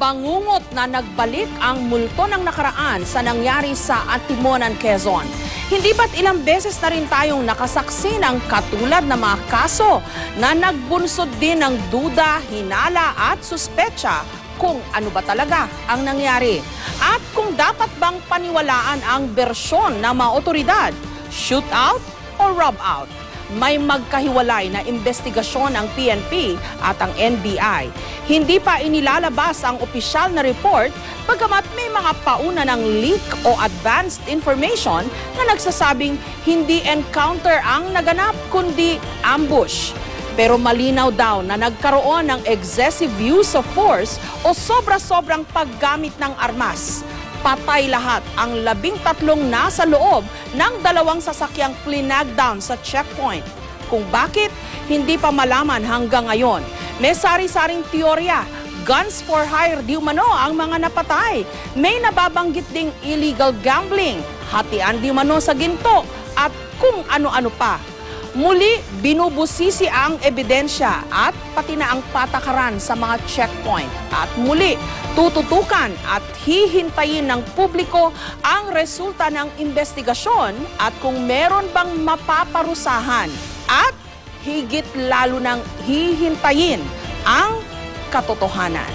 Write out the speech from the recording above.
Bangungot na nagbalik ang multo ng nakaraan sa nangyari sa Antimonan, Quezon. Hindi ba't ilang beses na rin tayong nakasaksi ng katulad na mga kaso na nagbunsod din ng duda, hinala at suspecha kung ano ba talaga ang nangyari at kung dapat bang paniwalaan ang bersyon ng mga otoridad, shoot out o rob out. May magkahiwalay na investigasyon ang PNP at ang NBI. Hindi pa inilalabas ang opisyal na report bagamat may mga pauna ng leak o advanced information na nagsasabing hindi encounter ang naganap kundi ambush. Pero malinaw daw na nagkaroon ng excessive use of force o sobra-sobrang paggamit ng armas. Patay lahat ang 13 nasa loob ng 2 sasakyang flinagdown sa checkpoint. Kung bakit, hindi pa malaman hanggang ngayon. May sari-saring teorya, guns for hire di umano ang mga napatay. May nababanggit ding illegal gambling, hatian di umano sa ginto at kung ano-ano pa. Muli, binubusisi ang ebidensya at pati na ang patakaran sa mga checkpoint. At muli, tututukan at hihintayin ng publiko ang resulta ng investigasyon at kung meron bang mapaparusahan at higit lalo ng hihintayin ang katotohanan.